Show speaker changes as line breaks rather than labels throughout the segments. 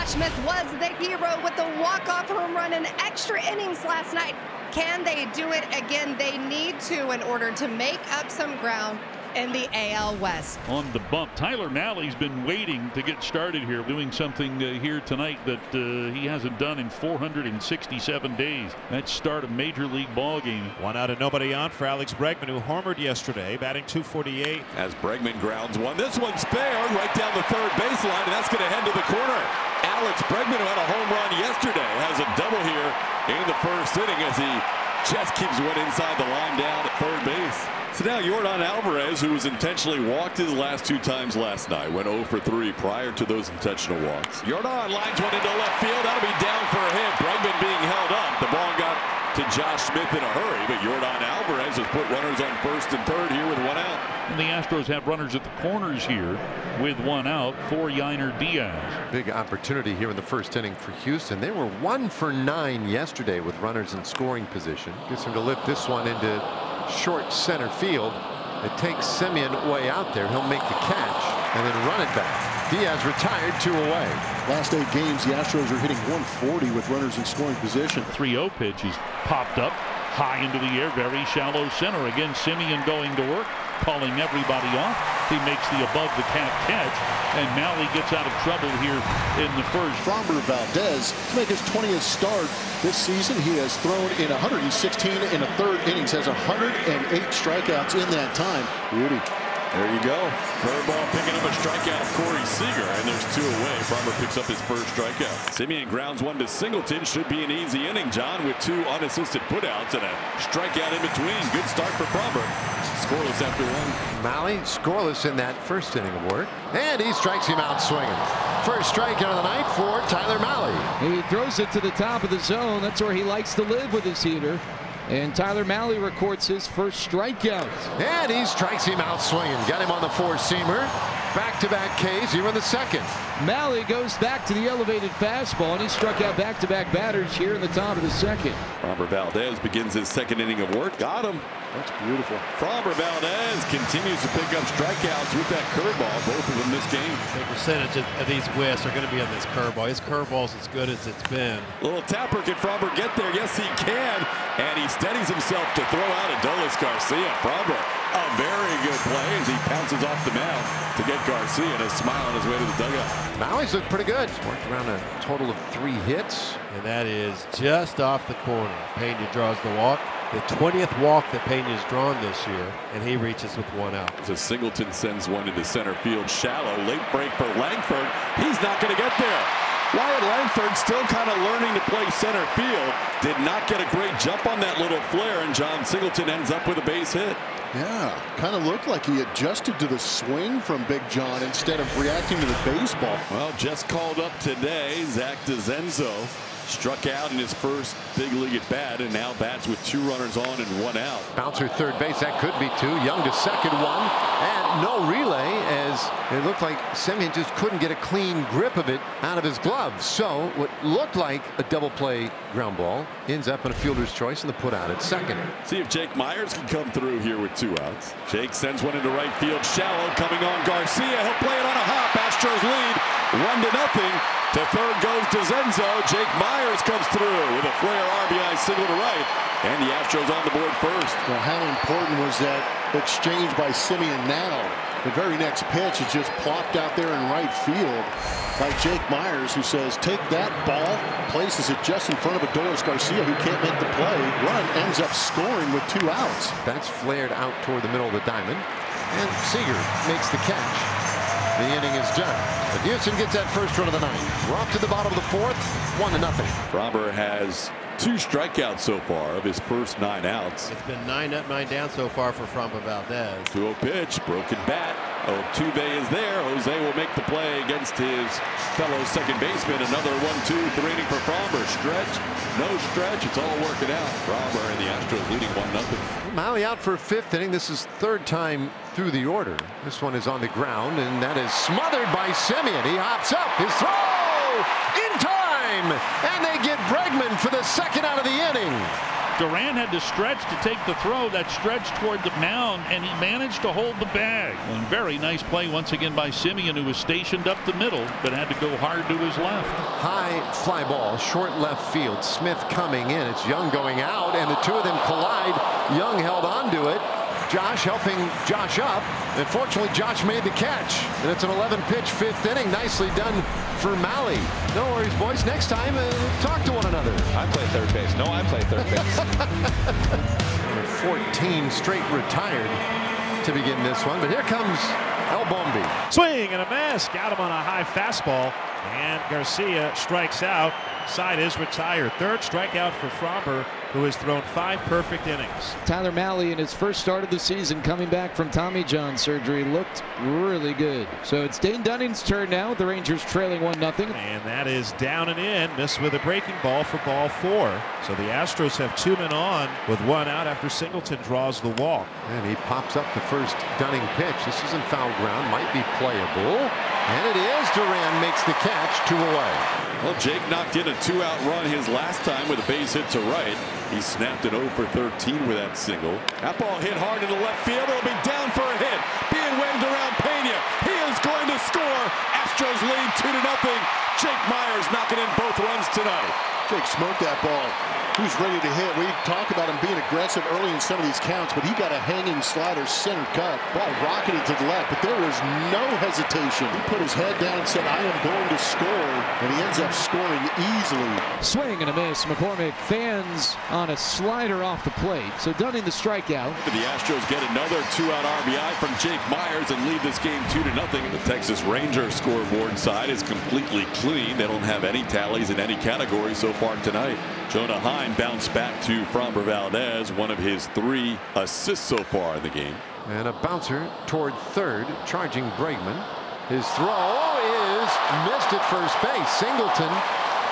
Josh Smith was the hero with the walk-off home run in extra innings last night. Can they do it again? They need to in order to make up some ground in the AL West.
On the bump, Tyler Mahle's been waiting to get started here, doing something here tonight that he hasn't done in 467 days. That start a major league ball game.
1 out and nobody on for Alex Bregman, who homered yesterday, batting .248.
As Bregman grounds one, this one's fair right down the third baseline, and that's going to head to the corner. Alex Bregman, who had a home run yesterday, has a double here in the first inning as he just keeps one inside the line down at third base. So now Yordan Alvarez, who was intentionally walked his last 2 times last night, went 0 for 3 prior to those intentional walks. Yordan lines one into left field. That'll be down for a hit. Bregman being held up. The ball got to Josh Smith in a hurry, but Yordan Alvarez has put runners on first and third here with 1 out.
And the Astros have runners at the corners here with 1 out for Yainer Diaz.
Big opportunity here in the first inning for Houston. They were 1 for 9 yesterday with runners in scoring position. Gets him to lift this one into short center field. It takes Semien way out there. He'll make the catch and then run it back. Diaz retired, 2 away.
Last 8 games, the Astros are hitting 140 with runners in scoring position.
3-0 pitch is popped up high into the air, very shallow center. Again, Semien going to work, calling everybody off. He makes the above the cap catch, and Mahle gets out of trouble here in the first.
Framber Valdez to make his 20th start this season. He has thrown in 116 in a third innings, has 108 strikeouts in that time. Rudy.
There you go. Curveball picking up a strikeout of Corey Seager, and there's 2 away. Framber picks up his first strikeout. Semien grounds one to Singleton. Should be an easy inning, John, with 2 unassisted putouts and a strikeout in between. Good start for Framber. Scoreless after 1.
Mahle scoreless in that first inning of work, and he strikes him out swinging. First strikeout of the night for Tyler Mahle.
He throws it to the top of the zone. That's where he likes to live with his heater. And Tyler Mahle records his first strikeout.
And he strikes him out swinging. Got him on the 4-seamer. Back-to-back Ks here in the second.
Mahle goes back to the elevated fastball, and he struck out back-to-back batters here in the top of the second.
Framber Valdez begins his second inning of work. Got him.
That's beautiful.
Framber Valdez continues to pick up strikeouts with that curveball, both of them this game.
The percentage of these whiffs are going to be on this curveball. His curveball's as good as it's been.
Little tapper. Can Framber get there? Yes, he can. And he steadies himself to throw out Adolis Garcia. Framber, a very good play as he pounces off the mound to get Garcia and a smile on his way to the dugout.
Mahle's looked pretty good. Worked around a total of 3 hits.
And that is just off the corner. Pena draws the walk. The 20th walk that Pena's drawn this year, and he reaches with 1 out.
As Singleton sends one into center field shallow. Late break for Langford. He's not going to get there. Wyatt Langford still kind of learning to play center field. Did not get a great jump on that little flare, and John Singleton ends up with a base hit.
Yeah, kind of looked like he adjusted to the swing from Big John instead of reacting to the baseball.
Well, just called up today, Zach DeZenzo struck out in his first big league at bat, and now bats with 2 runners on and 1 out.
Bouncer third base, that could be 2. Young to second, 1, and no relay, as it looked like Semien just couldn't get a clean grip of it out of his glove. So what looked like a double play ground ball ends up in a fielder's choice in the put out at second.
See if Jake Myers can come through here with 2 outs. Jake sends one into right field shallow, coming on Garcia. He'll play it on a hop. Astros lead 1-0. To third goes DeZenzo. Jake Myers comes through with a flare RBI single to right, and the Astros on the board first.
Well, how important was that exchange by Semien now? The very next pitch is just plopped out there in right field by Jake Myers, who says, take that ball, places it just in front of Adolis Garcia, who can't make the play. Run ends up scoring with 2 outs.
That's flared out toward the middle of the diamond, and Seager makes the catch. The inning is done. But Houston gets that first run of the night. We're off to the bottom of the 4th, 1-0.
Framber has 2 strikeouts so far of his first 9 outs.
It's been 9 up, 9 down so far for Framber Valdez.
2-0 pitch, broken bat. Altuve is there. Jose will make the play against his fellow second baseman. Another 1-2, 3 inning for Framber. Stretch, no stretch. It's all working out. Framber and the Astros leading 1-0.
Mahle out for 5th inning. This is 3rd time through the order. This one is on the ground, and that is smothered by Semien. He hops up. His throw in time, and they get Bregman for the 2nd out of the inning.
Duran had to stretch to take the throw. That stretch toward the mound, and he managed to hold the bag. And very nice play once again by Semien, who was stationed up the middle, but had to go hard to his left.
High fly ball, short left field. Smith coming in. It's Young going out, and the two of them collide. Young held on to it. Josh helping Josh up. Unfortunately, Josh made the catch. And it's an 11-pitch fifth inning. Nicely done for Mahle. No worries, boys. Next time, talk to one another.
I play third base. No, I play third base.
14 straight retired to begin this one. But here comes El Bombi.
Swing and a miss. Got him on a high fastball. And Garcia strikes out. Side is retired. Third strikeout for Fromber, who has thrown 5 perfect innings.
Tyler Mahle, in his first start of the season, coming back from Tommy John surgery, looked really good. So it's Dane Dunning's turn now, with the Rangers trailing 1-0.
And that is down and in. Missed with a breaking ball for ball 4. So the Astros have 2 men on with 1 out after Singleton draws the walk.
And he pops up the first Dunning pitch. This isn't foul ground. Might be playable. And it is. Duran makes the catch. 2 away.
Well, Jake knocked in a 2-out run his last time with a base hit to right. He snapped it 0 for 13 with that single. That ball hit hard into left field. It'll be down for a hit. Being waved around Pena. He is going to score. Astros lead 2-0. Jake Myers knocking in both runs tonight.
Jake smoked that ball. He was ready to hit. We talk about him being aggressive early in some of these counts, but he got a hanging slider center cut. Ball rocketed to the left, but there was no hesitation. He put his head down and said, I am going to score, and he ends up scoring easily.
Swing and a miss. McCormick fans on a slider off the plate. So Dunning the strikeout.
The Astros get another 2-out RBI from Jake Myers and lead this game 2-0. The Texas Rangers scoreboard side is completely clean. They don't have any tallies in any category so far tonight. Jonah Heim bounced back to Fromber Valdez, one of his 3 assists so far in the game.
And a bouncer toward third, charging Bregman. His throw is missed at first base. Singleton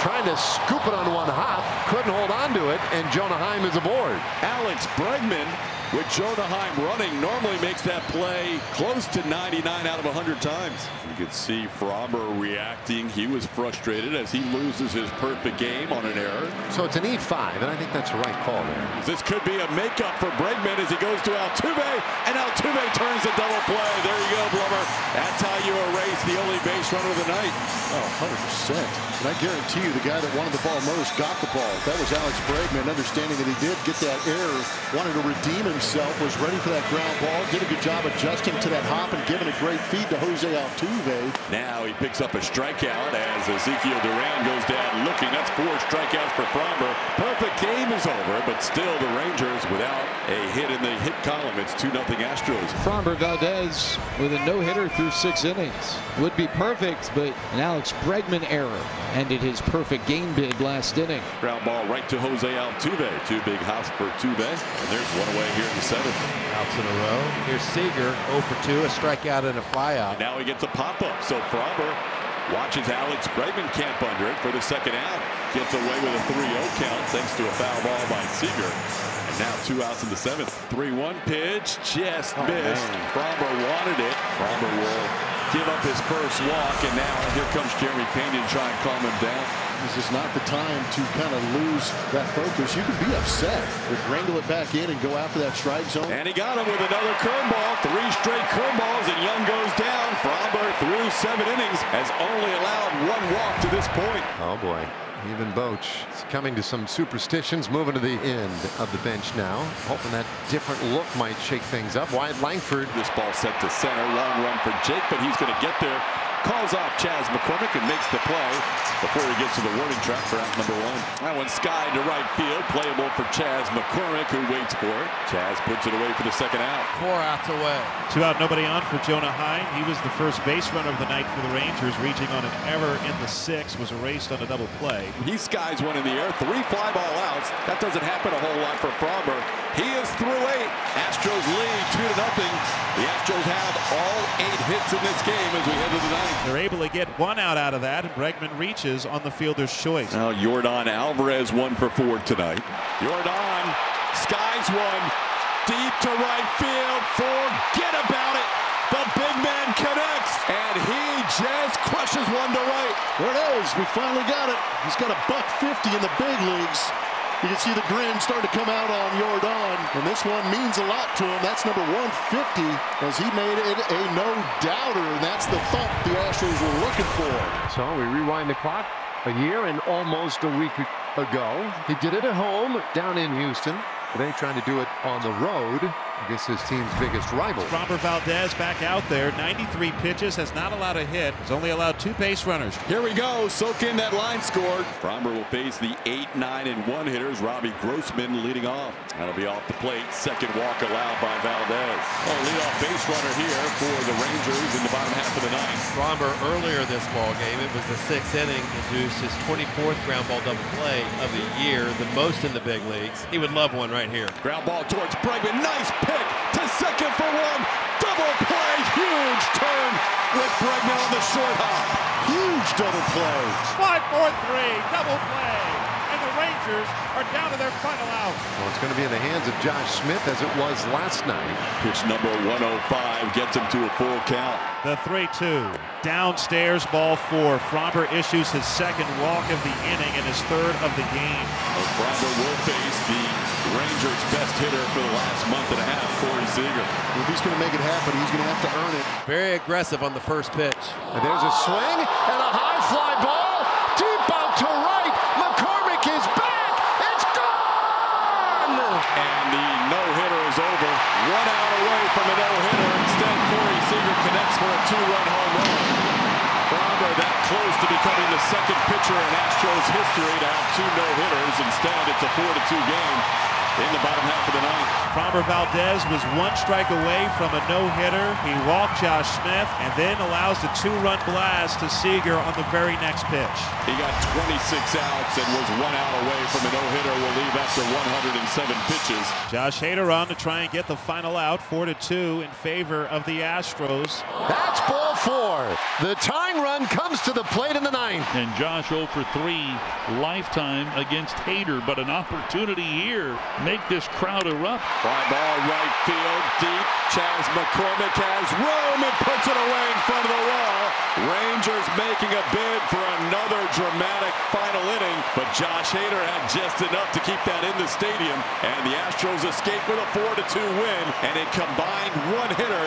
trying to scoop it on one hop, couldn't hold on to it, and Jonah Heim is aboard.
Alex Bregman, with Jonah Heim running, normally makes that play close to 99 out of 100 times. You could see Fromber reacting. He was frustrated as he loses his perfect game on an error.
So it's an E5, and I think that's the right call there.
This could be a makeup for Bregman as he goes to Altuve, and Altuve turns the double play. There you go, Blummer. That's how you erase the only base runner of the night.
Oh, 100%. And I guarantee you the guy that wanted the ball most got the ball. That was Alex Bregman, understanding that he did get that error, wanted to redeem himself, was ready for that ground ball, did a good job adjusting to that hop and giving a great feed to Jose Altuve.
Now he picks up a strikeout as Ezekiel Duran goes down looking. That's 4 strikeouts for Fromber. Perfect game is over, but still the Rangers without a hit in the hit column. It's 2-0 Astros.
Fromber Valdez with a no-hitter through 6 innings. Would be perfect, but an Alex Bregman error ended his perfect game bid last inning.
Ground ball right to Jose Altuve. 2 big hops for Altuve. And there's one away here in the 7th.
Outs in a row. Here's Seager, 0 for 2, a strikeout and a flyout.
Now he gets a pop-up. So Fromber watches Alex Bregman camp under it for the second out. Gets away with a 3-0 count thanks to a foul ball by Seager. And now 2 outs in the 7th. 3-1 pitch, just missed. Fromber wanted it. Fromber will give up his first walk, and now here comes Jeremy Pena to try and calm him down.
This is not the time to kind of lose that focus. You could be upset, but wrangle it back in and go after that strike zone.
And he got him with another curveball. 3 straight curveballs, and Young goes down. Fromber through 7 innings has only allowed 1 walk to this point.
Oh boy, even Boch is coming to some superstitions, moving to the end of the bench now, hoping that different look might shake things up. Wyatt Langford.
This ball set to center, long run for Jake, but he's going to get there. Calls off Chas McCormick and makes the play before he gets to the warning track for out number 1. That one's skied to right field, playable for Chas McCormick, who waits for it. Chas puts it away for the second out.
4 outs away.
2 out, nobody on for Jonah Heim. He was the first base runner of the night for the Rangers, reaching on an error in the 6th, was erased on a double play.
He skies one in the air, 3 fly ball outs. That doesn't happen a whole lot for Fromber. He is through 8. Astros lead 2-0. The Astros have all 8 hits in this game as we head to the 9th.
They're able to get 1 out of that, and Bregman reaches on the fielder's choice.
Now Yordan Alvarez 1 for 4 tonight. Yordan skies one deep to right field. Forget about it. The big man connects, and he just crushes one to right.
There it is. We finally got it. He's got a $150 in the big leagues. You can see the grin start to come out on Jordan, and this one means a lot to him. That's number 150, as he made it a no-doubter, and that's the thump the Astros were looking for.
So we rewind the clock a year and almost a week ago. He did it at home down in Houston. Today trying to do it on the road against his team's biggest rival.
Framber Valdez back out there. 93 pitches, has not allowed a hit. Has only allowed 2 base runners.
Here we go. Soak in that line score. Framber will face the 8, 9, and 1 hitters. Robbie Grossman leading off. That'll be off the plate. Second walk allowed by Valdez. Leadoff base runner here for the Rangers in the bottom half of the ninth.
Framber earlier this ball game, it was the 6th inning, induced his 24th ground ball double play of the year, the most in the big leagues. He would love one right here.
Ground ball towards Bregman. Nice pick to second for one. Double play. Huge turn with Bregman on the short hop.
Huge double play.
5-4-3, double play. And the Rangers are down to their final out.
Well, it's going to be in the hands of Josh Smith as it was last night.
Pitch number 105 gets him to a full count.
The 3-2. Downstairs, ball 4. Framber issues his second walk of the inning and his third of the game.
Framber will face the Rangers' best hitter for the last month and a half, Corey Seager.
If he's going to make it happen, he's going to have to earn it.
Very aggressive on the first pitch.
And there's a swing and a high fly ball. Deep out to right. McCormick is back. It's gone!
And the no-hitter is over. 1 out away from a no-hitter. Instead, Corey Seager connects for a 2-run home run. Framber that close to becoming the second pitcher in Astros history to have 2 no-hitters. Instead, it's a 4-2 game in the bottom half of the ninth.
Framber Valdez was 1 strike away from a no-hitter. He walked Josh Smith and then allows the 2-run blast to Seager on the very next pitch.
He got 26 outs and was 1 out away from a no-hitter. Will leave after 107 pitches.
Josh Hader on to try and get the final out, 4-2 in favor of the Astros.
That's ball 4. The tying run comes to the plate in the ninth.
And Josh 0 for 3 lifetime against Hader, but an opportunity here. Make this crowd erupt.
Fly ball right field deep. Chas McCormick has room and puts it away in front of the wall. Rangers making a bid for another dramatic final inning, but Josh Hader had just enough to keep that in the stadium, and the Astros escape with a 4-2 win, and a combined 1 hitter